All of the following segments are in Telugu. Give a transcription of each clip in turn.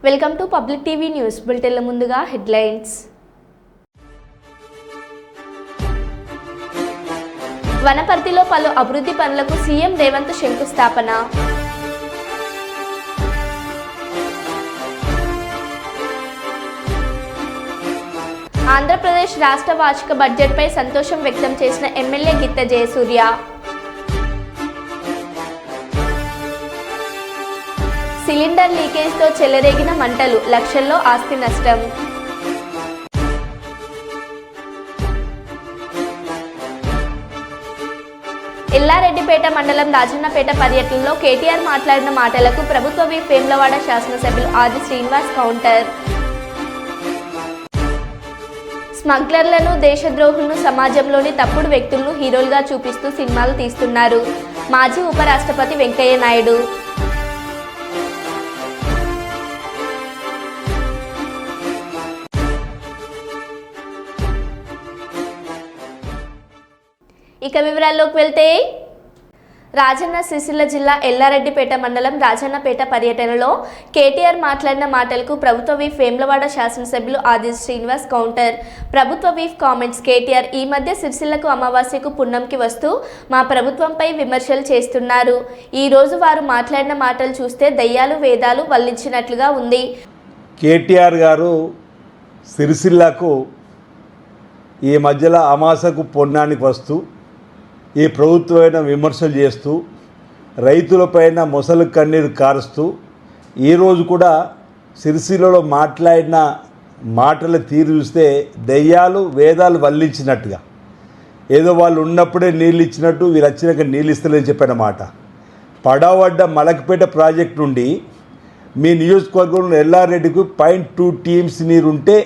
Welcome to public TV news బులెటిన్ల ముందుగా హెడ్లైన్స్. వనపర్తిలో పలు అభివృద్ధి పనులకు సీఎం రేవంత్ శంకుస్థాపన. ఆంధ్రప్రదేశ్ రాష్ట్ర వార్షిక బడ్జెట్పై సంతోషం వ్యక్తం చేసిన ఎమ్మెల్యే గిత్త జయసూర్య. సిలిండర్ లీకేజ్తో చెలరేగిన మంటలు, లక్షల్లో ఆస్తి నష్టం. ఎల్లారెడ్డిపేట మండలం రాజన్నపేట పర్యటనలో కేటీఆర్ మాట్లాడిన మాటలకు ప్రభుత్వ విప్ వేములవాడ శాసనసభ్యులు ఆది శ్రీనివాస్ కౌంటర్. స్మగ్లర్లను, దేశద్రోహులను, సమాజంలోని తప్పుడు వ్యక్తులను హీరోలుగా చూపిస్తూ సినిమాలు తీస్తున్నారు. మాజీ ఉపరాష్ట్రపతి వెంకయ్య నాయుడు. ఇక వివరాల్లోకి వెళ్తే, రాజన్న సిరిసిల్ల జిల్లా ఎల్లారెడ్డిపేట మండలం రాజన్నపేట పర్యటనలో కేటీఆర్ మాట్లాడిన మాటలకు ప్రభుత్వ విప్ వేములవాడ శాసనసభ్యులు ఆది శ్రీనివాస్ కౌంటర్. ప్రభుత్వ విప్ కామెంట్స్. కేటీఆర్ ఈ మధ్య సిరిసిల్లకు అమావాస్యకు పుణ్యంకి వస్తూ మా ప్రభుత్వంపై విమర్శలు చేస్తున్నారు. ఈ రోజు వారు మాట్లాడిన మాటలు చూస్తే దయ్యాలు వేదాలు వల్లించినట్లుగా ఉంది. కేటీఆర్ గారు సిరిసిల్లకు ఈ మధ్యలో అమాసకు పుణ్యానికి వస్తూ ఈ ప్రభుత్వమైన విమర్శలు చేస్తూ రైతులపైన మొసలు కన్నీరు కారుస్తూ ఈరోజు కూడా సిరిసిల్లలో మాట్లాడిన మాటల తీరు చూస్తే దెయ్యాలు వేదాలు వల్లించినట్టుగా, ఏదో వాళ్ళు ఉన్నప్పుడే నీళ్ళు ఇచ్చినట్టు వీళ్ళు వచ్చినాక నీళ్ళు ఇస్తలేని చెప్పిన మాట. పడవడ్డ మలకపేట ప్రాజెక్టు నుండి మీ నియోజకవర్గంలో ఎల్లారెడ్డికి 0.2 టీఎంసీ నీరుంటే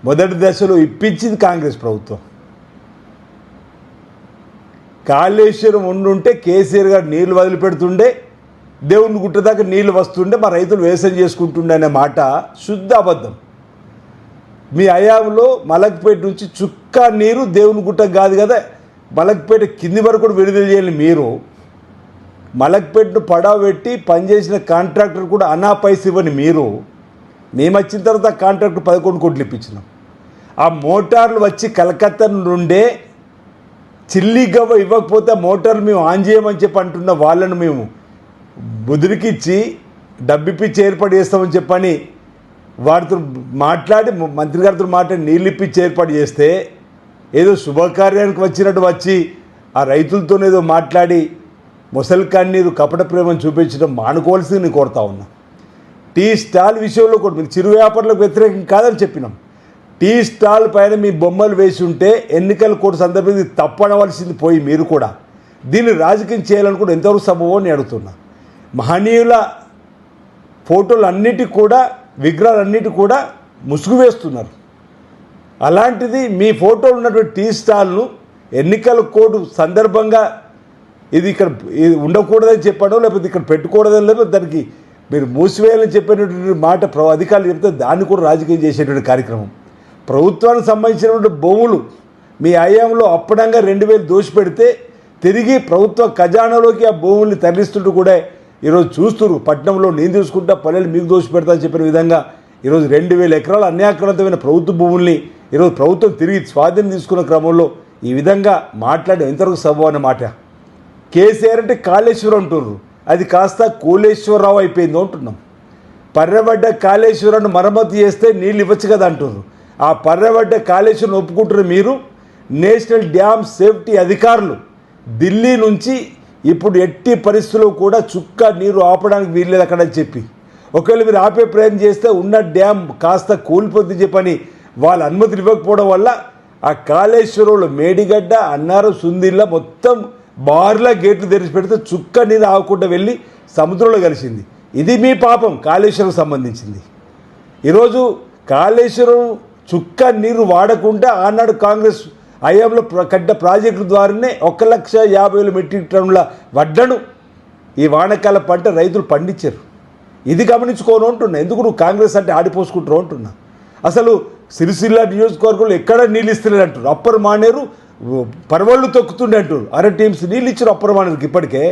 మొదటి దశలో ఇప్పించింది కాంగ్రెస్ ప్రభుత్వం. కాళేశ్వరం ఉండుంటే కేసీఆర్ గారు నీళ్లు వదిలిపెడుతుండే, దేవుని గుట్టదాకా నీళ్లు వస్తుండే, మా రైతులు వ్యవసాయం చేసుకుంటుండే అనే మాట శుద్ధ అబద్ధం. మీ హయాంలో మలక్పేట నుంచి చుక్క నీరు దేవుని గుట్ట కాదు కదా, మలక్పేట కింది వరకు కూడా విడుదల చేయాలి. మీరు మలక్పేటను పడవ పెట్టి పనిచేసిన కాంట్రాక్టర్ కూడా అనా పైస ఇవ్వని మీరు, మేము వచ్చిన తర్వాత కాంట్రాక్టర్ 11 కోట్లు ఇప్పించినాం. ఆ మోటార్లు వచ్చి కలకత్తా నుండే చిల్లి గవ్వ ఇవ్వకపోతే మోటార్లు మేము ఆన్ చేయమని చెప్పి అంటున్న వాళ్ళను మేము బుదిరికిచ్చి డబ్బిప్పించి ఏర్పాటు చేస్తామని చెప్పని వారితో మాట్లాడి, మంత్రి గారితో మాట్లాడి నీళ్ళు ఇప్పించి ఏర్పాటు చేస్తే ఏదో శుభకార్యానికి వచ్చినట్టు వచ్చి ఆ రైతులతోనేదో మాట్లాడి మొసలి కన్నీరు కపట ప్రేమను చూపించడం మానుకోవాల్సింది నేను కోరుతా ఉన్నా. టీ స్టాల్ విషయంలో కూడా మీకు చిరు వ్యాపారులకు వ్యతిరేకం కాదని చెప్పినాం. టీ స్టాల్ పైన మీ బొమ్మలు వేసి ఉంటే ఎన్నికల కోర్టు సందర్భంగా తప్పనవలసింది పోయి మీరు కూడా దీన్ని రాజకీయం చేయాలనుకుంటే ఎంతవరకు సబబో అని అడుగుతున్నా. మహనీయుల ఫోటోలు అన్నిటికీ కూడా, విగ్రహాలన్నిటి కూడా ముసుగు వేస్తున్నారు. అలాంటిది మీ ఫోటోలు ఉన్నటువంటి టీ స్టాల్ను ఎన్నికల కోర్టు సందర్భంగా ఇది ఉండకూడదని చెప్పాడో, లేకపోతే ఇక్కడ పెట్టుకూడదని, లేకపోతే దానికి మీరు మూసివేయాలని చెప్పినటువంటి మాట అధికారులు చెప్తే దాన్ని కూడా రాజకీయం చేసేటువంటి కార్యక్రమం. ప్రభుత్వానికి సంబంధించినటువంటి భూములు మీ హయాంలో అప్పనంగా 2000 దోషిపెడితే తిరిగి ప్రభుత్వ ఖజానాలోకి ఆ భూముల్ని తరలిస్తుంటూ కూడా ఈరోజు చూస్తున్నారు. పట్టణంలో నేను చూసుకుంటా, పల్లెలు మీకు దోషిపెడతా అని చెప్పిన విధంగా ఈరోజు 2000 ఎకరాల అన్యాక్రాంతమైన ప్రభుత్వ భూముల్ని ఈరోజు ప్రభుత్వం తిరిగి స్వాధీనం తీసుకున్న క్రమంలో ఈ విధంగా మాట్లాడే ఎంతవరకు సబబు అన్న మాట. కేసీఆర్ అంటే కాళేశ్వరం అంటున్నారు, అది కాస్త కోలేశ్వరరావు అయిపోయింది అంటున్నాం. పర్రబడ్డ కాళేశ్వరాన్ని మరమ్మతు చేస్తే నీళ్ళు ఇవ్వచ్చు కదా అంటున్నారు. ఆ పర్రబడ్డ కాళేశ్వరం ఒప్పుకుంటున్న మీరు, నేషనల్ డ్యామ్ సేఫ్టీ అధికారులు ఢిల్లీ నుంచి ఇప్పుడు ఎట్టి పరిస్థితుల్లో కూడా చుక్క నీరు ఆపడానికి వీల్లేదు అక్కడ అని చెప్పి, ఒకవేళ మీరు ఆపే ప్రయత్నం చేస్తే ఉన్న డ్యామ్ కాస్త కూలిపోద్ది చెప్పని వాళ్ళ అనుమతులు ఇవ్వకపోవడం వల్ల ఆ కాళేశ్వరంలో మేడిగడ్డ, అన్నారం, సుందిల్ల మొత్తం బార్లా గేట్లు తెరిచి పెడితే చుక్క నీరు ఆగకుండా వెళ్ళి సముద్రంలో కలిసింది. ఇది మీ పాపం కాళేశ్వరం సంబంధించింది. ఈరోజు కాళేశ్వరం చుక్క నీరు వాడకుండా ఆనాడు కాంగ్రెస్ హయాంలో కట్టిన ప్రాజెక్టుల ద్వారానే 1,50,000 మెట్రిక్ టన్నుల వడ్లను ఈ వానకాల పంట రైతులు పండించారు. ఇది గమనించుకోను అంటున్నా. ఎందుకు నువ్వు కాంగ్రెస్ అంటే ఆడిపోసుకుంటారు అంటున్నా. అసలు సిరిసిల్ల నియోజకవర్గంలో ఎక్కడ నీళ్ళు ఇస్తలేదు అంటారు. అప్పర్ మానేరు పరవళ్ళు తొక్కుతుండే అంటారు. 1/2 టీమ్స్ నీళ్ళు ఇచ్చారు అప్పర్ మానేరుకి. ఇప్పటికే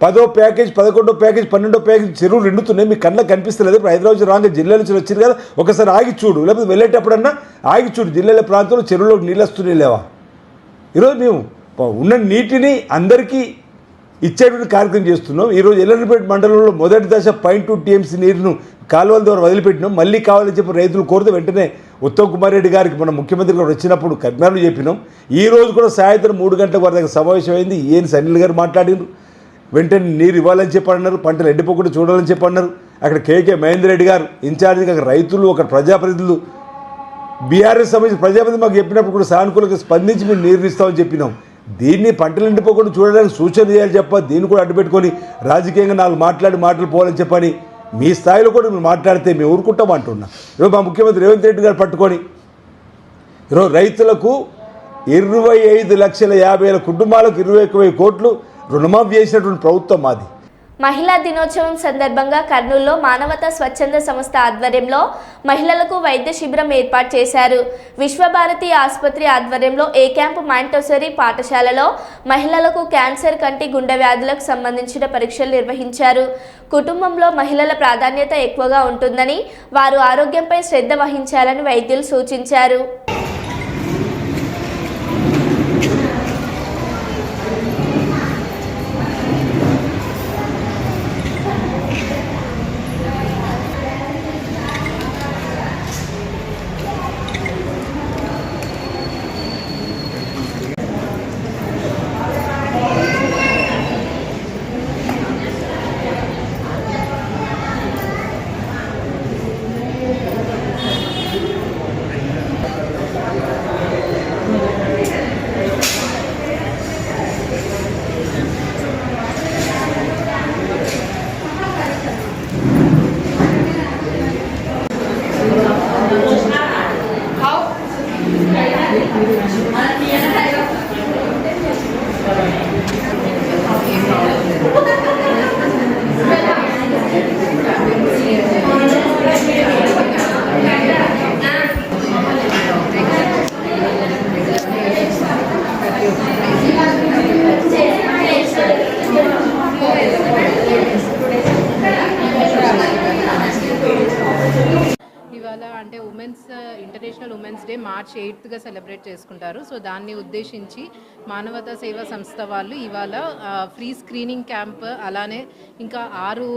10వ ప్యాకేజ్, 11వ ప్యాకేజ్, 12వ ప్యాకేజ్ చెరువులు నిండుతున్నాయి. మీ కళ్ళకి కనిపిస్తలేదు. ఇప్పుడు హైదరాబాద్ రాగా జిల్లా నుంచి వచ్చారు కదా, ఒకసారి ఆగి చూడు, లేకపోతే వెళ్ళేటప్పుడన్నా ఆగి చూడు. జిల్లాల ప్రాంతంలో చెరువులోకి నీళ్ళు వస్తున్నాయి లేవా? ఈరోజు మేము ఉన్న నీటిని అందరికీ ఇచ్చేటువంటి కార్యక్రమం చేస్తున్నాం. ఈరోజు ఎల్లంపేట మండలంలో మొదటి దశ 0.2 TMC నీరును కాలువల ద్వారా వదిలిపెట్టినాం. మళ్ళీ కావాలని చెప్పి రైతులు కోరితే వెంటనే ఉత్తమ్ కుమార్ రెడ్డి గారికి మన ముఖ్యమంత్రి గారు వచ్చినప్పుడు కర్నాలు చెప్పినాం. ఈ రోజు కూడా సాయంత్రం 3 గంటల వరకు సమావేశం అయింది. సనిల్ గారు మాట్లాడినారు. వెంటనే నీరు ఇవ్వాలని చెప్పన్నారు, పంటలు ఎండిపోకుండా చూడాలని చెప్పన్నారు. అక్కడ కేకే మహేందర్ రెడ్డి గారు ఇన్ఛార్జిగా అక్కడ రైతులు, అక్కడ ప్రజాప్రతినిధులు, బీఆర్ఎస్ సంబంధించిన ప్రజాప్రతినిధులు మాకు చెప్పినప్పుడు కూడా సానుకూలంగా స్పందించి మేము నీరు ఇస్తామని చెప్పినాం. దీన్ని పంటలు ఎండిపోకుండా చూడడానికి సూచన చేయాలి చెప్ప, దీన్ని కూడా అడ్డుపెట్టుకొని రాజకీయంగా మాటలు పోవాలని చెప్పని మీ స్థాయిలో కూడా మీరు మాట్లాడితే మేము ఊరుకుంటాం అంటున్నా. ఈరోజు మా ముఖ్యమంత్రి రేవంత్ రెడ్డి గారు పట్టుకొని ఈరోజు రైతులకు 25,50,000 కుటుంబాలకు 21,000 కోట్లు రుణమాఫీ చేసినటువంటి ప్రభుత్వం మాది. మహిళా దినోత్సవం సందర్భంగా కర్నూలులో మానవతా స్వచ్ఛంద సంస్థ ఆధ్వర్యంలో మహిళలకు వైద్య శిబిరం ఏర్పాటు చేశారు. విశ్వభారతి ఆసుపత్రి ఆధ్వర్యంలో ఏ క్యాంపు మాంటోసరీ పాఠశాలలో మహిళలకు క్యాన్సర్, కంటి, గుండె వ్యాధులకు సంబంధించిన పరీక్షలు నిర్వహించారు. కుటుంబంలో మహిళల ప్రాధాన్యత ఎక్కువగా ఉంటుందని, వారు ఆరోగ్యంపై శ్రద్ధ వహించాలని వైద్యులు సూచించారు. అంటే ఇంటర్నేషనల్ ఉమెన్స్ డే March 8గా సెలబ్రేట్ చేసుకుంటారు. సో దాన్ని ఉద్దేశించి మానవతా సేవా సంస్థ వాళ్ళు ఇవాళ ఫ్రీ స్క్రీనింగ్ క్యాంప్, అలానే ఇంకా 6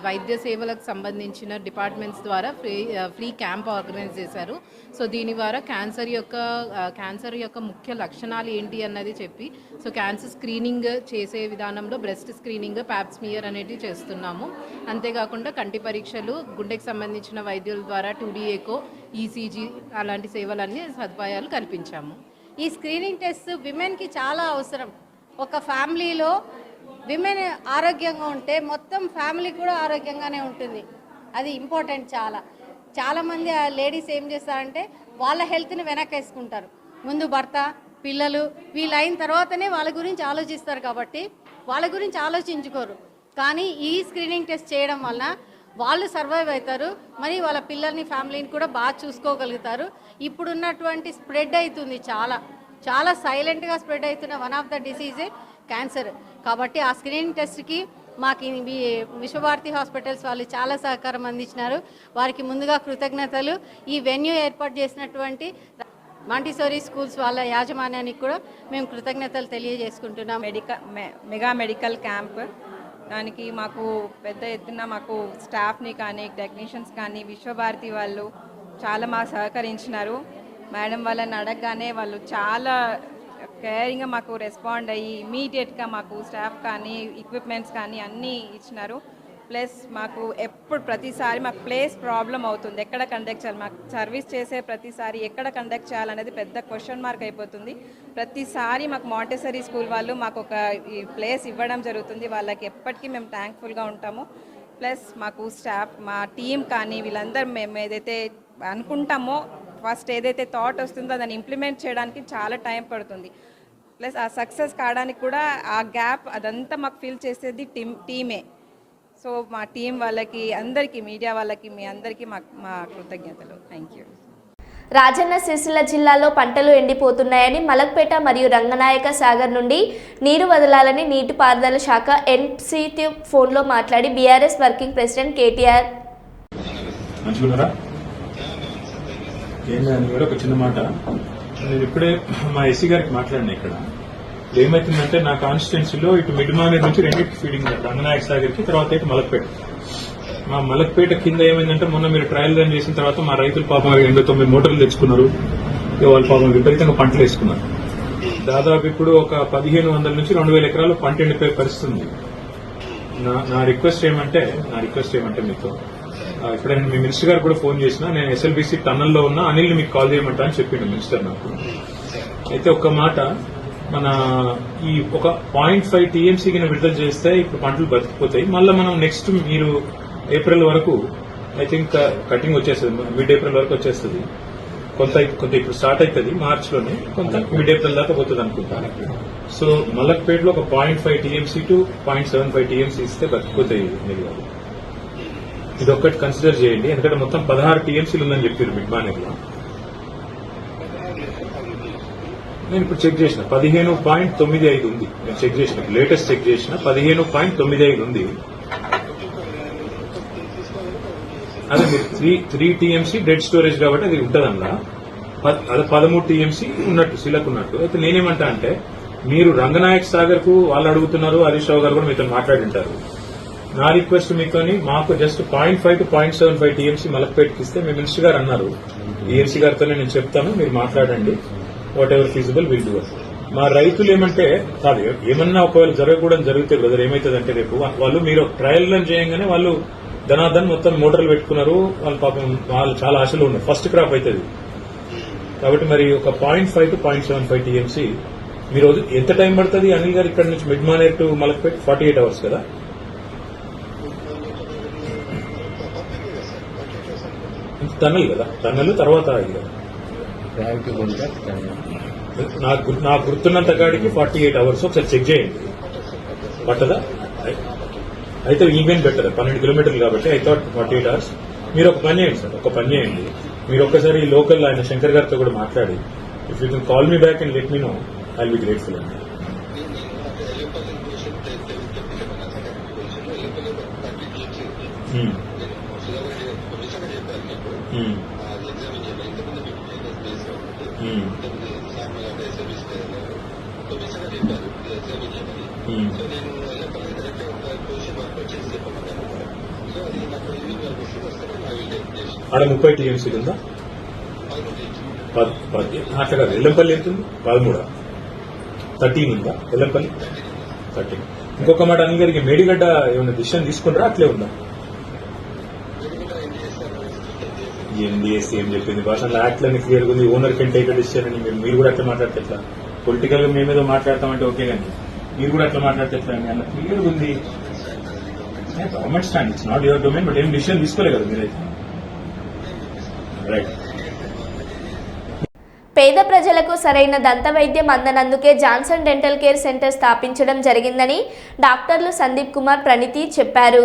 వైద్య సేవలకు సంబంధించిన డిపార్ట్మెంట్స్ ద్వారా ఫ్రీ క్యాంప్ ఆర్గనైజ్ చేశారు. సో దీని ద్వారా క్యాన్సర్ యొక్క ముఖ్య లక్షణాలు ఏంటి అన్నది చెప్పి, సో క్యాన్సర్ స్క్రీనింగ్ చేసే విధానంలో బ్రెస్ట్ స్క్రీనింగ్, ప్యాప్ స్మియర్ అనేటివి చేస్తున్నాము. అంతేకాకుండా కంటి పరీక్షలు, గుండెకి సంబంధించిన వైద్యుల ద్వారా 2D ఎకో, ECG అలాంటి సేవలన్నీ సదుపాయాలు కల్పించాము. ఈ స్క్రీనింగ్ టెస్ట్ విమెన్కి చాలా అవసరం. ఒక ఫ్యామిలీలో విమెన్ ఆరోగ్యంగా ఉంటే మొత్తం ఫ్యామిలీ కూడా ఆరోగ్యంగానే ఉంటుంది. అది ఇంపార్టెంట్. చాలామంది లేడీస్ ఏం చేస్తారంటే వాళ్ళ హెల్త్ని వెనక్కేసుకుంటారు. ముందు భర్త, పిల్లలు వీళ్ళు అయిన తర్వాతనే వాళ్ళ గురించి ఆలోచిస్తారు. కాబట్టి వాళ్ళ గురించి ఆలోచించుకోరు. కానీ ఈ స్క్రీనింగ్ టెస్ట్ చేయడం వలన వాళ్ళు సర్వైవ్ అవుతారు, మరి వాళ్ళ పిల్లల్ని, ఫ్యామిలీని కూడా బాగా చూసుకోగలుగుతారు. ఇప్పుడున్నటువంటి స్ప్రెడ్ అవుతుంది, చాలా సైలెంట్గా స్ప్రెడ్ అవుతున్న వన్ ఆఫ్ ద డిసీజే క్యాన్సర్. కాబట్టి ఆ స్క్రీనింగ్ టెస్ట్కి మాకు విశ్వభారతి హాస్పిటల్స్ వాళ్ళు చాలా సహకారం అందించినారు. వారికి ముందుగా కృతజ్ఞతలు. ఈ వెన్యూ ఏర్పాటు చేసినటువంటి మాంటిసోరీ స్కూల్స్ వాళ్ళ యాజమాన్యానికి కూడా మేము కృతజ్ఞతలు తెలియజేసుకుంటున్నాం. మెగా మెడికల్ క్యాంప్, దానికి మాకు పెద్ద ఎత్తున మాకు స్టాఫ్ని కానీ, టెక్నీషియన్స్ కానీ విశ్వభారతి వాళ్ళు చాలా మాకు సహకరించినారు. మేడం వాళ్ళని అడగగానే వాళ్ళు చాలా కేరింగ్గా మాకు రెస్పాండ్ అయ్యి ఇమీడియట్గా మాకు స్టాఫ్ కానీ, ఎక్విప్మెంట్స్ కానీ అన్నీ ఇచ్చినారు. ప్లస్ మాకు ప్రతిసారి మాకు ప్లేస్ ప్రాబ్లం అవుతుంది, ఎక్కడ కండక్ట్ చేయాలి, మాకు సర్వీస్ చేసే ప్రతిసారి ఎక్కడ కండక్ట్ చేయాలనేది పెద్ద క్వశ్చన్ మార్క్ అయిపోతుంది. ప్రతిసారి మాకు మాంటెసరీ స్కూల్ వాళ్ళు మాకు ఒక ఈ ప్లేస్ ఇవ్వడం జరుగుతుంది. వాళ్ళకి ఎప్పటికీ మేము థ్యాంక్ఫుల్గా ఉంటాము. ప్లస్ మాకు స్టాఫ్, మా టీం కానీ వీళ్ళందరూ మేము ఏదైతే అనుకుంటామో, ఫస్ట్ ఏదైతే థాట్ వస్తుందో దాన్ని ఇంప్లిమెంట్ చేయడానికి చాలా టైం పడుతుంది. ప్లస్ ఆ సక్సెస్ కావడానికి కూడా ఆ గ్యాప్ అదంతా మాకు ఫిల్ చేసేది టీమే. సో మా టీం వాళ్ళకి, అందరికీ, మీడియా వాళ్ళకి, మీ అందరికీ మా కృతజ్ఞతలు. Thank you. రాజన్న సిరిసిల్ల జిల్లాలో పంటలు ఎండిపోతున్నాయని మలక్పేట మరియు రంగనాయక సాగర్ నుండి నీరు వదలాలని నీటిపారుదల శాఖ ఎన్సీటీ ఫోన్లో మాట్లాడి బీఆర్ఎస్ వర్కింగ్ ప్రెసిడెంట్ కేటీఆర్. మంచిగున్నారా? ఏంటంటే కూడా ఒక చిన్న మాట, నేను ఇప్పుడే మా ఎస్సీ గారికి మాట్లాడినా. ఇక్కడ ఏమైతుందంటే నా కాన్స్టిట్యున్సీలో ఇటు మిడ్మానేర్ నుంచి రెండింటి ఫీడింగ్ రంగనాయక సాగర్కి, తర్వాత ఇటు మలక్పేట. మా మలక్పేట కింద ఏమైందంటే మొన్న మీరు ట్రయల్ రన్ చేసిన తర్వాత మా రైతులు పాపం 89 మోటార్లు తెచ్చుకున్నారు. వాళ్ళు పాపం విపరీతంగా పంటలు వేసుకున్నారు. దాదాపు ఇప్పుడు ఒక 1500 నుంచి 2000 ఎకరాలు పంట ఎండిపోయే పరిస్థితి ఉంది. నా రిక్వెస్ట్ ఏమంటే మీతో ఇప్పుడే మీ మినిస్టర్ గారు కూడా ఫోన్ చేసినా, నేను ఎస్ఎల్బీసీ టన్నల్లో ఉన్న అనిల్ని మీకు కాల్ చేయమంటా అని చెప్పిండు మినిస్టర్ నాకు. అయితే ఒక్క మాట, మన ఈ ఒక 0.5 టీఎంసీ కింద విడుదల చేస్తే ఇప్పుడు పంటలు బతికిపోతాయి. మళ్ళీ మనం నెక్స్ట్ మీరు ఏప్రిల్ వరకు ఐ థింక్ కటింగ్ వచ్చేస్తుంది, మిడ్ ఏప్రిల్ వరకు వచ్చేస్తుంది. కొంత ఇప్పుడు స్టార్ట్ అవుతుంది మార్చిలోనే, కొంత మిడ్ ఏప్రిల్ దాకా పోతుంది అనుకుంటాను. సో మలక్పేటలో ఒక 0.5 టీఎంసీ టు 0.75 టీఎంసీ ఇస్తే బతికిపోతాయి మీరు. ఇది ఒక్కటి కన్సిడర్ చేయండి, ఎందుకంటే మొత్తం 16 టీఎంసీలు ఉందని చెప్పారు మిడ్మానేర్లో. నేను ఇప్పుడు చెక్ చేసిన 15.95 ఉంది. నేను చెక్ చేసిన, లేటెస్ట్ చెక్ చేసిన 15.95 ఉంది. అదే మీరు 3 టీఎంసీ డెడ్ స్టోరేజ్ కాబట్టి అది ఉంటుందన్నా. అదే 13 టీఎంసీ ఉన్నట్టు సిలకు ఉన్నట్టు. అయితే నేనేమంటా అంటే, మీరు రంగనాయక్ సాగర్ కు వాళ్ళు అడుగుతున్నారు, హరీష్ రావు గారు కూడా మీతో మాట్లాడింటారు. నా రిక్వెస్ట్ మీతోని మాకు జస్ట్ 0.5 to 0.75 టీఎంసీ మలక్పేటకి ఇస్తే మీ మినిస్టర్ గారు అన్నారు, ఈఎంసీ గారితోనే నేను చెప్తాను, మీరు మాట్లాడండి, what ever feasible will do. మా రైతులు ఏమంటే కాదు, ఏమన్నా ఒకవేళ జరగకూడదు జరిగితే బ్రదర్ ఏమవుతుందంటే, రేపు వాళ్ళు మీరు ట్రయల్ రన్ చేయగానే వాళ్ళు ధనాధన్ మొత్తం మోటార్లు పెట్టుకున్నారు. వాళ్ళు పాపం వాళ్ళు చాలా ఆశలు ఉన్నారు, ఫస్ట్ క్రాప్ అవుతుంది కాబట్టి. మరి ఒక 0.5 to 0.75 టీఎంసీ మీరు ఎంత టైం పడుతుంది అనిల్ గారు ఇక్కడ నుంచి మిడ్మానేర్ టు మలక్పేట్? 48 hours కదా. టన్నల్ కదా, టన్నల్ తర్వాత నాకు గుర్తున్నంత కాడికి 48 hours. ఒకసారి చెక్ చేయండి, పట్టదా? అయితే ఈవెన్ బెటర్, 12 కిలోమీటర్లు కాబట్టి ఐ థాట్ 48 hours. మీరు ఒక పని చేయండి సార్, ఒక పని చేయండి, మీరు ఒక్కసారి లోకల్ ఆయన శంకర్ గారితో కూడా మాట్లాడి, if you can call me back and let me know, I will be grateful అండి. ఆడ 30 టీఎంసీలు ఉందా? అట్లా కాదు, ఎల్లంపల్లి ఎంత ఉంది? 13. 13 ఉందా ఎల్లంపల్లి? 13. ఇంకొక మాట అనిల్ గారికి, మేడిగడ్డ ఏమైనా డిసిషన్ తీసుకుంటారా అట్లే ఉందా? ఏం చెప్పింది భాషలో యాక్ట్లన్నీ క్లియర్గా ఉంది, ఓనర్ కెన్ టేక్ డిసిషన్ అని. మీరు కూడా అట్లా మాట్లాడితే ఎట్లా? పొలిటికల్ గా మేమేదో మాట్లాడతామంటే ఓకే, కానీ మీరు కూడా అట్లా మాట్లాడితే ఎట్లా అని అలా క్లియర్గా ఉంది. Government stand, it's not your domain, but ఏం డిసిషన్ తీసుకోలే కదా మీరైతే. రైట్. పేద ప్రజలకు సరైన దంత వైద్యం అందనందుకే జాన్సన్ డెంటల్ కేర్ సెంటర్ స్థాపించడం జరిగిందని డాక్టర్లు సందీప్ కుమార్, ప్రణీతి చెప్పారు.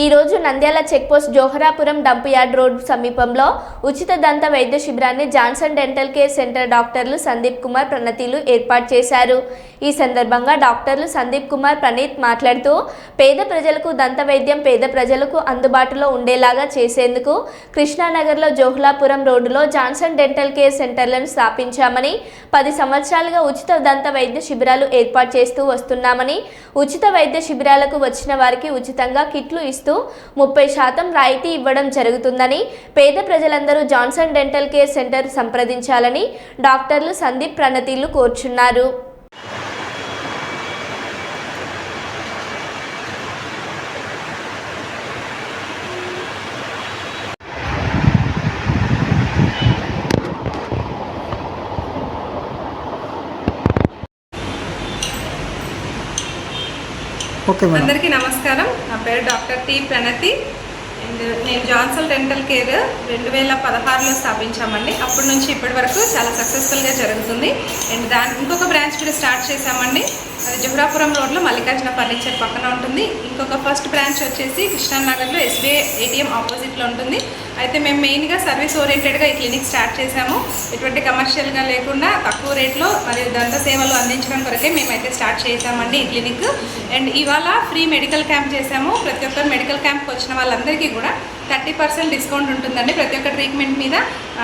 ఈ రోజు Nandyal checkpost Joharapuram dump yard road సమీపంలో ఉచిత దంత వైద్య శిబిరాన్ని జాన్సన్ డెంటల్ కేర్ సెంటర్ డాక్టర్లు సందీప్ కుమార్, ప్రణీతిలు ఏర్పాటు చేశారు. ఈ సందర్భంగా డాక్టర్లు సందీప్ కుమార్, ప్రణీత్ మాట్లాడుతూ, పేద ప్రజలకు దంత వైద్యం పేద ప్రజలకు అందుబాటులో ఉండేలాగా చేసేందుకు కృష్ణానగర్లో జోహలాపురం రోడ్డులో జాన్సన్ డెంటల్ కేర్ సెంటర్లను స్థాపించామని, 10 సంవత్సరాలుగా ఉచిత దంత వైద్య శిబిరాలు ఏర్పాటు చేస్తూ వస్తున్నామని, ఉచిత వైద్య శిబిరాలకు వచ్చిన వారికి ఉచితంగా కిట్లు ఇస్తూ 30% రాయితీ ఇవ్వడం జరుగుతుందని, పేద ప్రజలందరూ జాన్సన్ డెంటల్ కేర్ సెంటర్ సంప్రదించాలని డాక్టర్లు సందీప్, ప్రణీతిలు కోరుచున్నారు. Okay madam. అందరికీ నమస్కారం. నా పేరు డాక్టర్ టి ప్రణతి. నేను జాన్సన్ డెంటల్ కేర్ 2016లో స్థాపించామండి. అప్పటి నుంచి ఇప్పటి వరకు చాలా సక్సెస్ఫుల్గా జరుగుతుంది. అండ్ ఇంకొక బ్రాంచ్ కూడా స్టార్ట్ చేశామండి. అది జుహ్రాపురం రోడ్లో మల్లికార్జున ఫర్నిచర్ పక్కన ఉంటుంది. ఇంకొక ఫస్ట్ బ్రాంచ్ వచ్చేసి కృష్ణానగర్లో SBI ATM ఆపోజిట్లో ఉంటుంది. అయితే మేము మెయిన్గా సర్వీస్ ఓరియంటెడ్గా ఈ క్లినిక్ స్టార్ట్ చేశాము. ఎటువంటి కమర్షియల్గా లేకుండా తక్కువ రేట్లో మరియు దంత సేవలు అందించడం కొరకే మేమైతే స్టార్ట్ చేశామండి ఈ క్లినిక్. అండ్ ఇవాళ ఫ్రీ మెడికల్ క్యాంప్ చేశాము. ప్రతి ఒక్కరు మెడికల్ క్యాంప్కి వచ్చిన వాళ్ళందరికీ కూడా 30% డిస్కౌంట్ ఉంటుందండి ప్రతి ఒక్క ట్రీట్మెంట్ మీద.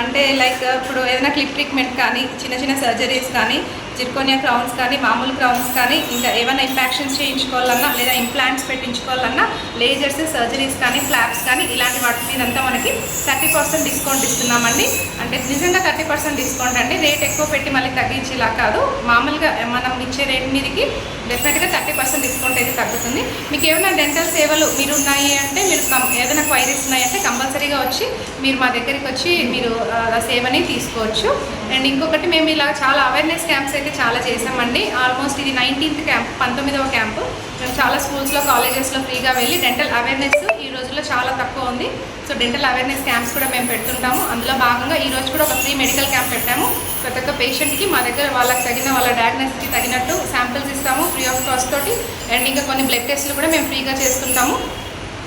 అంటే లైక్ ఇప్పుడు ఏదైనా క్లిప్ ట్రీట్మెంట్ కానీ, చిన్న చిన్న సర్జరీస్ కానీ, జిర్కోనియా క్రౌన్స్ కానీ, మామూలు క్రౌన్స్ కానీ, ఇంకా ఏమైనా ఇంపాక్షన్స్ చేయించుకోవాలన్నా లేదా ఇంప్లాంట్స్ పెట్టించుకోవాలన్నా, లేజర్స్, సర్జరీస్ కానీ, ఫ్లాప్స్ కానీ ఇలాంటి వాటి మీదంతా మనకి 30% డిస్కౌంట్ ఇస్తున్నామండి. అంటే నిజంగా 30% డిస్కౌంట్ అండి. రేట్ ఎక్కువ పెట్టి మళ్ళీ తగ్గించేలా కాదు. మామూలుగా మనం ఇచ్చే రేట్ మీదకి డెఫినెట్గా 30% డిస్కౌంట్ అయితే తగ్గుతుంది. మీకు ఏమైనా డెంటల్ సేవలు మీరు ఉన్నాయి అంటే, మీరు ఏదైనా క్వైరీస్ ఉన్నాయంటే కంపల్సరీగా వచ్చి మీరు మా దగ్గరికి వచ్చి మీరు ఆ సేవని తీసుకోవచ్చు. అండ్ ఇంకొకటి మేము ఇలా చాలా అవేర్నెస్ క్యాంప్స్ అయితే చాలా చేసామండి. ఆల్మోస్ట్ ఇది 19th క్యాంప్, 19వ క్యాంపు. మేము చాలా స్కూల్స్లో, కాలేజెస్లో ఫ్రీగా వెళ్ళి డెంటల్ అవేర్నెస్ ఈ రోజుల్లో చాలా తక్కువ ఉంది. సో డెంటల్ అవేర్నెస్ క్యాంప్స్ కూడా మేము పెడుతుంటాము. అందులో భాగంగా ఈ రోజు కూడా ఒక ఫ్రీ మెడికల్ క్యాంప్ పెట్టాము. ప్రతి ఒక్క పేషెంట్కి మా దగ్గర వాళ్ళకి తగిన వాళ్ళ డయాగ్నోసిస్కి తగినట్టు శాంపిల్స్ ఇస్తాము ఫ్రీ ఆఫ్ కాస్ట్ తోటి. అండ్ ఇంకా కొన్ని బ్లడ్ టెస్ట్లు కూడా మేము ఫ్రీగా చేస్తుంటాము.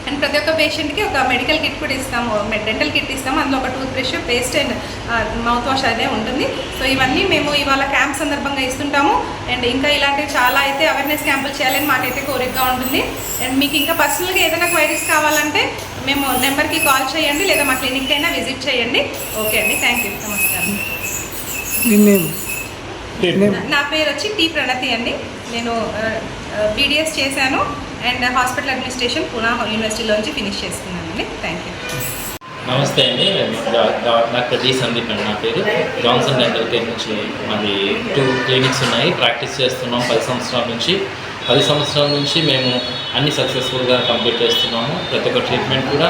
అండ్ ప్రతి ఒక్క పేషెంట్కి ఒక మెడికల్ కిట్ కూడా ఇస్తాము, డెంటల్ కిట్ ఇస్తాము. అందులో ఒక toothbrush, paste and mouthwash అదే ఉంటుంది. సో ఇవన్నీ మేము ఇవాళ క్యాంప్ సందర్భంగా ఇస్తుంటాము. అండ్ ఇంకా ఇలాంటివి చాలా అయితే అవేర్నెస్ క్యాంపులు చేయాలని మాకైతే కోరికగా ఉంటుంది. అండ్ మీకు ఇంకా పర్సనల్గా ఏదైనా క్వైరీస్ కావాలంటే మేము నెంబర్కి కాల్ చేయండి, లేదా మా క్లినిక్ అయినా విజిట్ చేయండి. ఓకే అండి, థ్యాంక్ యూ, నమస్కారం. నా పేరు వచ్చి టి ప్రణతి అండి. నేను BDS చేశాను అండ్ హాస్పిటల్ అడ్మినిస్ట్రేషన్ పూనా యూనివర్సిటీలోంచి ఫినిష్ చేసుకున్నానండి. Thank you. నమస్తే అండి, డాక్టర్ డి సందీప్ అండి నా పేరు. జాన్సన్ డెంటల్ కేర్ నుంచి మాది 2 క్లినిక్స్ ఉన్నాయి. ప్రాక్టీస్ చేస్తున్నాం 10 సంవత్సరాల నుంచి. 10 సంవత్సరాల నుంచి మేము అన్ని సక్సెస్ఫుల్గా కంప్లీట్ చేస్తున్నాము. ప్రతి ఒక్క ట్రీట్మెంట్ కూడా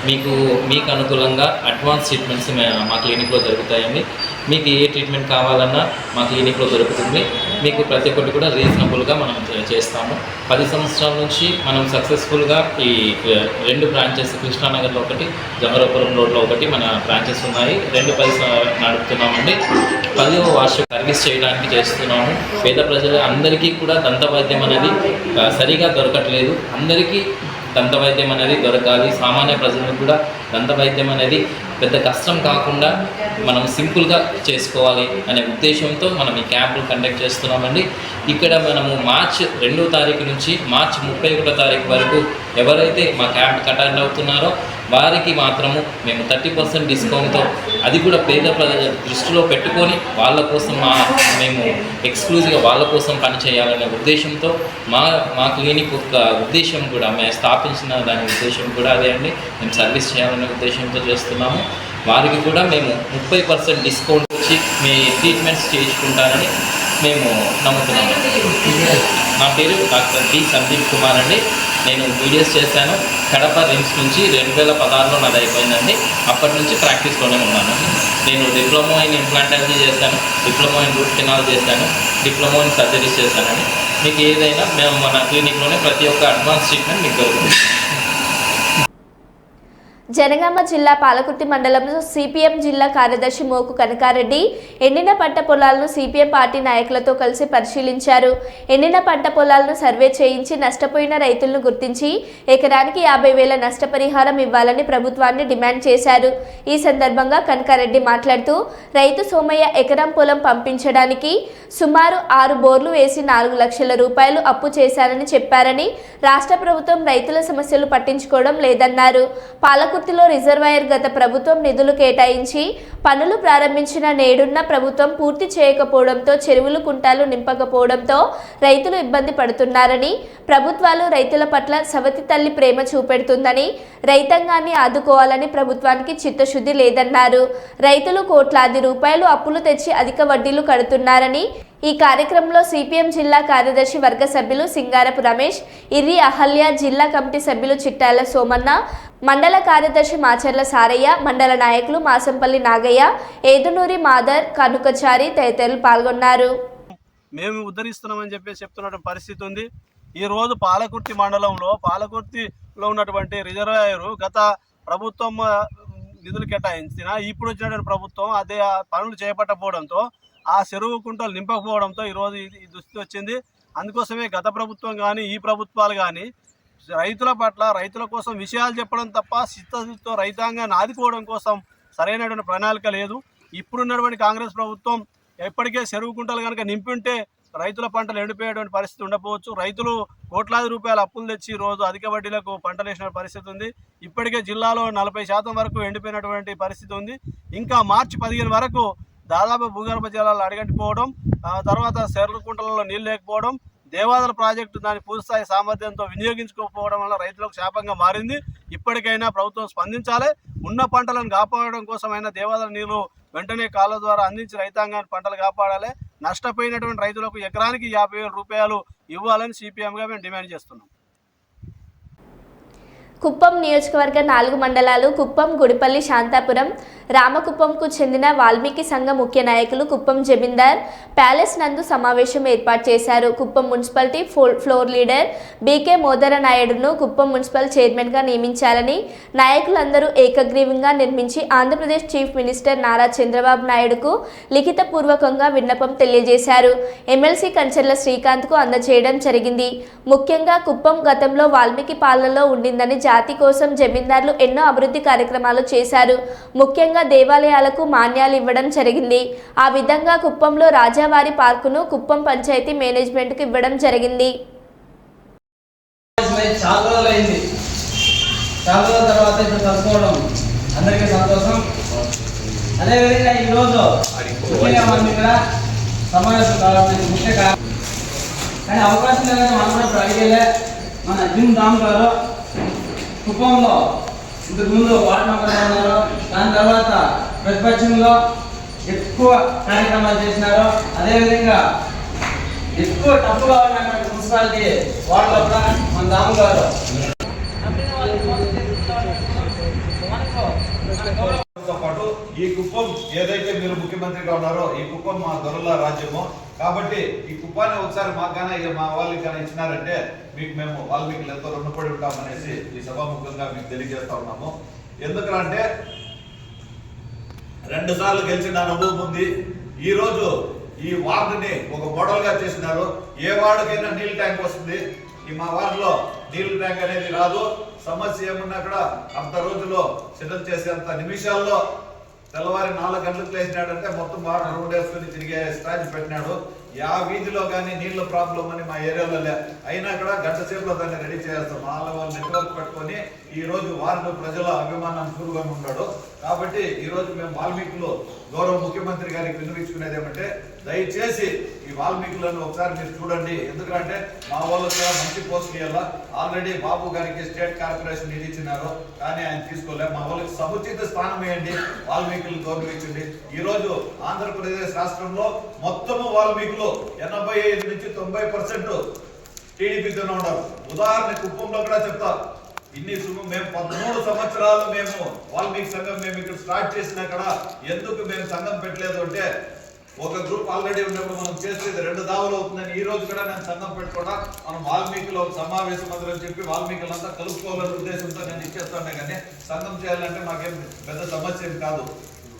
మీకు అనుకూలంగా అడ్వాన్స్ ట్రీట్మెంట్స్ మా క్లినిక్లో జరుగుతాయండి. మీకు ఏ ట్రీట్మెంట్ కావాలన్నా మా క్లినిక్లో దొరుకుతుంది. మీకు ప్రతి ఒక్కటి కూడా రీజనబుల్గా మనం చేస్తాము. 10 సంవత్సరాల నుంచి మనం సక్సెస్ఫుల్గా ఈ 2 బ్రాంచెస్, కృష్ణానగర్లో ఒకటి, జమరాపురం రోడ్లో ఒకటి మన బ్రాంచెస్ ఉన్నాయి. 2 నడుపుతున్నామండి. 10వ వార్షిక సర్వీస్ చేయడానికి చేస్తున్నాము. పేద ప్రజలు అందరికీ కూడా దంత వైద్యం అనేది సరిగా దొరకట్లేదు. అందరికీ దంత వైద్యం అనేది దొరకాలి. సామాన్య ప్రజలకు కూడా దంత వైద్యం అనేది పెద్ద కష్టం కాకుండా మనం సింపుల్గా చేసుకోవాలి అనే ఉద్దేశంతో మనం ఈ క్యాంపులు కండక్ట్ చేస్తున్నామండి. ఇక్కడ మనము మార్చ్ 2వ తారీఖు నుంచి మార్చ్ 31వ తారీఖు వరకు ఎవరైతే మా క్యాంప్ అటెండ్ అవుతున్నారో వారికి మాత్రము మేము 30% డిస్కౌంట్తో, అది కూడా పేద ప్రజల దృష్టిలో పెట్టుకొని వాళ్ళ కోసం మేము ఎక్స్క్లూజివ్గా వాళ్ళ కోసం పనిచేయాలనే ఉద్దేశంతో మా క్లినిక్ యొక్క ఉద్దేశం కూడా, మేము స్థాపించిన దాని ఉద్దేశం కూడా అదే అండి. మేము సర్వీస్ చేయాలనే ఉద్దేశంతో చేస్తున్నాము. వారికి కూడా మేము 30% డిస్కౌంట్ వచ్చి మీ ట్రీట్మెంట్స్ చేయించుకుంటారని మేము నమ్ముతున్నాము. నా పేరు డాక్టర్ డి సందీప్ కుమార్ అండి. నేను BDS చేశాను. కడప రిమ్స్ నుంచి 2016లో నాది అయిపోయిందండి. అప్పటి నుంచి ప్రాక్టీస్లోనే ఉన్నాను. నేను డిప్లొమా ఇన్ ఇంప్లాంటాలజీ చేశాను, డిప్లొమా ఇన్ రూట్ కెనాల్ చేశాను, డిప్లొమా ఇన్ సర్జరీస్ చేశానండి. మీకు ఏదైనా మేము మన క్లినిక్లోనే ప్రతి ఒక్క అడ్వాన్స్ ట్రీట్మెంట్ మీకు దొరుకుతుంది. జనగామ జిల్లా పాలకుర్తి మండలంలో CPM జిల్లా కార్యదర్శి మోకు కనకారెడ్డి ఎండిన పంట పొలాలను CPM పార్టీ నాయకులతో కలిసి పరిశీలించారు. ఎండిన పంట పొలాలను సర్వే చేయించి నష్టపోయిన రైతులను గుర్తించి ఎకరానికి 50,000 నష్టపరిహారం ఇవ్వాలని ప్రభుత్వాన్ని డిమాండ్ చేశారు. ఈ సందర్భంగా కనకారెడ్డి మాట్లాడుతూ రైతు సోమయ్య ఎకరం పొలం పంపించడానికి సుమారు 6 బోర్లు వేసి 4 లక్షల రూపాయలు అప్పు చేశారని చెప్పారని, రాష్ట్ర ప్రభుత్వం రైతుల సమస్యలు పట్టించుకోవడం లేదన్నారు. పాలకుర్తిలో రిజర్వాయర్ గత ప్రభుత్వం నిధులు కేటాయించి పనులు ప్రారంభించిన నేడున్న ప్రభుత్వం పూర్తి చేయకపోవడంతో చెరువులు, కుంటాలు నింపకపోవడంతో రైతులు ఇబ్బంది పడుతున్నారని, ప్రభుత్వాలు రైతుల పట్ల సవతి తల్లి ప్రేమ చూపెడుతుందని, రైతాంగాన్ని ఆదుకోవాలని ప్రభుత్వానికి చిత్తశుద్ధి లేదన్నారు. రైతులు కోట్లాది రూపాయలు అప్పులు తెచ్చి అధిక వడ్డీలు కడుతున్నారని, ఈ కార్యక్రమంలో CPM జిల్లా కార్యదర్శి వర్గ సభ్యులు సింగారపు రమేష్, ఇర్రి అహల్య, జిల్లా కమిటీ సభ్యులు చిట్టాల సోమన్న, మండల కార్యదర్శి మాచర్ల సారయ్య, మండల నాయకులు మాసంపల్లి నాగయ్య, ఏదునూరి మాదర్, కనుకచారి తదితరులు పాల్గొన్నారు. మేము ఉద్ధరిస్తున్నామని చెప్తున్న పరిస్థితి ఉంది. ఈ రోజు పాలకుర్తి మండలంలో ఉన్నటువంటి రిజర్వాయర్ గత ప్రభుత్వం నిధులు కేటాయించిన ఇప్పుడు వచ్చినటువంటి ప్రభుత్వం అదే పనులు చేపట్టకపోవడంతో ఆ చెరువు కుంటలు నింపకపోవడంతో ఈరోజు ఈ దుస్థితి వచ్చింది. అందుకోసమే గత ప్రభుత్వం కానీ ఈ ప్రభుత్వాలు కానీ రైతుల పట్ల రైతుల కోసం విషయాలు చెప్పడం తప్ప చిత్తశుద్ధితో రైతాంగాన్ని ఆదుకోవడం కోసం సరైనటువంటి ప్రణాళిక లేదు. ఇప్పుడున్నటువంటి కాంగ్రెస్ ప్రభుత్వం ఎప్పటికే చెరువు కుంటలు కనుక నింపుంటే రైతుల పంటలు ఎండిపోయేటువంటి పరిస్థితి ఉండకపోవచ్చు. రైతులు కోట్లాది రూపాయల అప్పులు తెచ్చి రోజు అధిక వడ్డీలకు పంటలు వేసిన పరిస్థితి ఉంది. ఇప్పటికే జిల్లాలో 40% వరకు ఎండిపోయినటువంటి పరిస్థితి ఉంది. ఇంకా మార్చి 15 వరకు దాదాపు భూగర్భ జలాలు అడగంటిపోవడం, తర్వాత చెరువు కుంటలలో నీళ్ళు లేకపోవడం, దేవాదుల ప్రాజెక్టు దాని పూర్తిస్థాయి సామర్థ్యంతో వినియోగించుకోకపోవడం వల్ల రైతులకు శాపంగా మారింది. ఇప్పటికైనా ప్రభుత్వం స్పందించాలి. ఉన్న పంటలను కాపాడడం కోసమైనా దేవాదుల నీళ్లు వెంటనే కాలువ ద్వారా అందించి రైతాంగాన్ని పంటలు కాపాడాలి. నష్టపోయినటువంటి రైతులకు ఎకరానికి 50,000 రూపాయలు ఇవ్వాలని సిపిఎంగా మేము డిమాండ్ చేస్తున్నాం. కుప్పం నియోజకవర్గ 4 మండలాలు కుప్పం, గుడిపల్లి, శాంతాపురం, రామకుప్పంకు చెందిన వాల్మీకి సంఘ ముఖ్య నాయకులు కుప్పం జమీందార్ ప్యాలెస్ నందు సమావేశం ఏర్పాటు చేశారు. Kuppam municipality floor leader BK Modara నాయుడును కుప్పం మున్సిపల్ చైర్మన్గా నియమించాలని నాయకులందరూ ఏకగ్రీవంగా నిర్మించి ఆంధ్రప్రదేశ్ చీఫ్ మినిస్టర్ నారా చంద్రబాబు నాయుడుకు లిఖితపూర్వకంగా విన్నపం తెలియజేశారు. ఎమ్మెల్సీ కంచర్ల శ్రీకాంత్కు అందజేయడం జరిగింది. ముఖ్యంగా కుప్పం గతంలో వాల్మీకి పాలనలో ఉండిందని జాతి కోసం జమీందారులు ఎన్నో అభివృద్ధి కార్యక్రమాలు చేశారు. ముఖ్యంగా దేవాలయాలకు మాన్యాలు ఇవ్వడం జరిగింది. ఆ విధంగా కుప్పంలో రాజావారి పార్కును కుప్పం పంచాయతీ మేనేజ్మెంట్కు ఇవ్వడం జరిగింది. చాలా రోజుల తర్వాత ఇప్పుడు కలుసుకోవడం అందరికీ సంతోషం. అదేవిధంగా ఈరోజు మనం ఇక్కడ సమావేశం కావాల్సిన ముఖ్య కారణం కానీ అవకాశం లేదని మనం కూడా అడిగేలే. మన జిమ్ దామ్ గారు కుప్పంలో ఇంతకుముందు వార్డు మెంబర్గా ఉన్నారు. దాని తర్వాత ప్రతిపక్షంలో ఎక్కువ కార్యక్రమాలు చేసినారు. అదేవిధంగా ఎక్కువ తప్పుగా ఉన్నటువంటి మున్సిపాలిటీ వార్డులో కూడా మన దాము గారు పాటు ఈ కుప్పం ఏదైతే మీరు ముఖ్యమంత్రిగా ఉన్నారో ఈ కుప్పం మా దొరల రాజ్యము కాబట్టి ఈ కుప్పాన్ని ఒకసారి మాకు కానీ మా వాళ్ళకి కానీ ఇచ్చినారంటే మీకు మేము వాల్మీకి ఎంతో రుణపడి ఉంటామనేసి ఈ సభాముఖంగా మీకు తెలియజేస్తా ఉన్నాము. ఎందుకంటే 2 సార్లు గెలిచిన అనుభవం ఉంది. ఈ రోజు ఈ వార్డుని ఒక మోడల్ గా చేసినారు. ఏ వార్డుకైనా నీళ్ళ ట్యాంక్ వస్తుంది. ఈ మా వార్డులో నీళ్ళ ట్యాంక్ అనేది రాదు. సమస్య ఏమున్నా కూడా అంత రోజులో సెటిల్ చేసేంత నిమిషాల్లో తెల్లవారి 4 గంటలకు లేచినాడంటే మొత్తం వారు రోడ్ వేసుకుని తిరిగే స్టాండ్ పెట్టినాడు. ఆ వీధిలో కానీ నీళ్ళ ప్రాబ్లం అని మా ఏరియాలో అయినా కూడా గంట సేపులో దాన్ని రెడీ చేస్తాం. వాళ్ళు నెట్వర్క్ పెట్టుకొని ఈ రోజు వార్డు ప్రజల అభిమానం చూరుగా ఉన్నాడు. కాబట్టి ఈ రోజు మేము వాల్మీకులు గౌరవ ముఖ్యమంత్రి గారికి వినిపించుకునేది ఏమంటే దయచేసి ఈ వాల్మీకులను ఒకసారి మీరు చూడండి. ఎందుకంటే మా వాళ్ళకి మంచి పోస్ట్ ఇవ్వాలా. ఆల్రెడీ బాబు గారికి స్టేట్ కార్పొరేషన్ నిధి ఇచ్చినారు కానీ ఆయన తీసుకోలే. మా వాళ్ళకి సముచిత స్థానం వేయండి, వాల్మీకులు గౌరవించండి. ఈ రోజు ఆంధ్రప్రదేశ్ రాష్ట్రంలో మొత్తము వాల్మీకులు 85 నుంచి 90% టీడీపీతోనే ఉన్నారు. ఉదాహరణ కుప్పంలో కూడా చెప్తా. మేము 13 సంవత్సరాలు మేము వాల్మీకి సంఘం మేము ఇక్కడ స్టార్ట్ చేసినా కూడా ఎందుకు మేము సంఘం పెట్టలేదు అంటే ఒక గ్రూప్ ఆల్రెడీ ఉన్నప్పుడు మనం చేసేది 2 దావులు అవుతుందని ఈ రోజు కూడా నేను సంఘం పెట్టుకోవడం మనం వాల్మీకిలో సమావేశం అని చెప్పి వాల్మీకులంతా కలుపుకోవాలనే ఉద్దేశంతో నేను ఇచ్చేస్తానే కానీ సంఘం చేయాలంటే మాకేం పెద్ద సమస్య ఏం కాదు.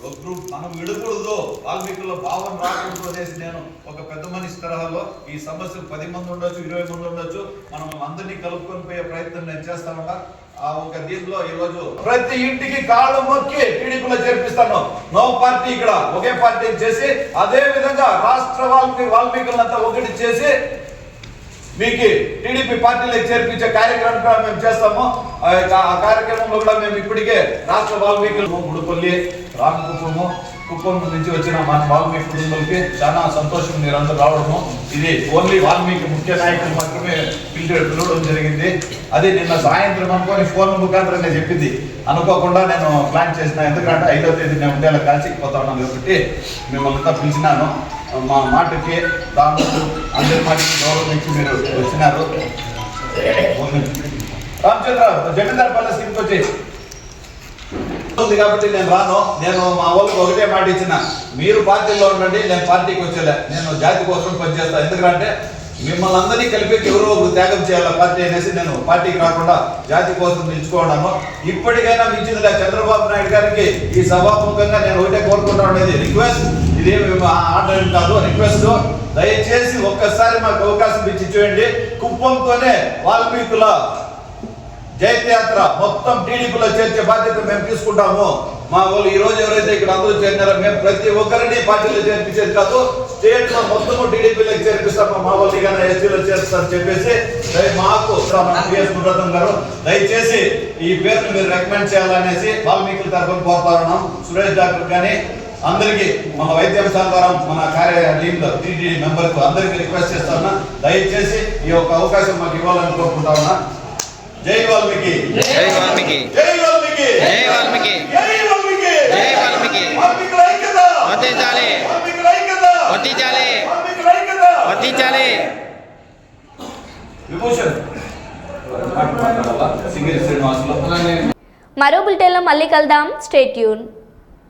ఒక గ్రూప్ మనం విడకూడదు, వాల్మీకుల్లో భావన రాకూడదు అనేసి నేను ఒక పెద్ద మనిషి తరహాలో ఈ సమస్యలు 10 మంది ఉండొచ్చు, 20 మంది ఉండొచ్చు, మనం అందరినీ కలుపుకొని పోయే ప్రయత్నం నేను చేస్తామంట. ఆ ఒక దీంట్లో ఈ రోజు ప్రతి ఇంటికి కాళ్ళు మొక్కి టీడీపీలో చేర్పిస్తాను. నో పార్టీ ఇక్కడ ఒకే పార్టీ చేసి అదే విధంగా రాష్ట్ర వాల్మీకులంతా ఒకటి చేసి మీకు టీడీపీ పార్టీలకు చేర్పించే కార్యక్రమం కూడా మేము చేస్తాము. ఆ కార్యక్రమంలో కూడా మేము ఇప్పటికే రాష్ట్ర వాల్మీకులు గుడిపల్లి, రామకుప్పము, కుప్పం నుంచి వచ్చిన మన వాల్మీకి కుటుంబాలకి చాలా సంతోషం మీరందరూ రావడము. ఇది ఓన్లీ వాల్మీకి ముఖ్య నాయకులు మాత్రమే పిలవడం జరిగింది. అది నిన్న సాయంత్రం అనుకోని ఫోన్ ముఖాంతరం నేను చెప్పింది అనుకోకుండా నేను ప్లాన్ చేసిన. ఎందుకంటే 5వ తేదీ నేను ఉండేలా కాల్చిపోతా ఉన్నాను కాబట్టి మిమ్మల్ని అంతా పిలిచినాను. మా మాటకి దాంట్లో అందరి మాటకి గౌరవం ఇచ్చి మీరు వచ్చినారు. రామచంద్ర జమీందార్ ప్యాలెస్ కిందకి వచ్చి ఉంది కాబట్టి నేను రాను. నేను మా వాళ్ళకి ఒకటే మాట ఇచ్చిన, మీరు పార్టీలో ఉండండి, నేను పార్టీకి వచ్చేలే. నేను జాతి కోసం పనిచేస్తాను. ఎందుకంటే మిమ్మల్ని అందరినీ కలిపి ఎవరో ఒకరు త్యాగం చేయాల పార్టీ అనేసి నేను పార్టీకి రాకుండా జాతి కోసం నిలుచుకోవడాను. ఇప్పటికైనా మించిందిలే చంద్రబాబు నాయుడు గారికి ఈ సభాముఖంగా నేను ఒకటే కోరుకుంటా ఉండేది రిక్వెస్ట్, ఇదేమి ఆర్డర్ కాదు, రిక్వెస్ట్. దయచేసి ఒక్కసారి మాకు అవకాశం ఇచ్చి చూడండి. కుప్పంతోనే వాల్మీకుల జైత్యాత్ర మొత్తం టీడీపీలో చేర్చే బాధ్యత మేము తీసుకుంటాము. మా వాళ్ళు ఈ రోజు ఎవరైతే ఇక్కడ అందరూ చేరినారో మేము ప్రతి ఒక్కరిని పార్టీలో చేర్పించేది కాదు, స్టేట్ లో మొత్తము టీడీపీలోకి చేర్పిస్తాము. మా వాళ్ళు కానీ ఎస్సీలో చేరుస్తారని చెప్పేసి మాకు పిఎస్ మురళం గారు దయచేసి ఈ పేరును మీరు రికమెండ్ చేయాలనేసి వాల్మీకుల తరఫున కోరుతా ఉన్నాం. సురేష్ డాక్టర్ కానీ అందరికీ మన వైద్యాంశాల ద్వారా మన టీంలో టీటీడీ మెంబర్కు అందరికీ రిక్వెస్ట్ చేస్తా ఉన్నా, దయచేసి ఈ యొక్క అవకాశం మాకు ఇవ్వాలని కోరుకుంటా ఉన్నా. జై వాల్మీకి, జై వాల్మీకి, జై వాల్మీకి, జై వాల్మీకి, జై వాల్మీకి, జై వాల్మీకి. వాల్మీకుల ఐక్యత, వర్ధిల్లాలి, వాల్మీకుల ఐక్యత, వర్ధిల్లాలి, వాల్మీకుల ఐక్యత. వర్ధిల్లాలి. విభూషణ్ సింగిరి శ్రీనివాసులు. మరో బులెటిన్లో మళ్ళీ కలుద్దాం. Stay tune.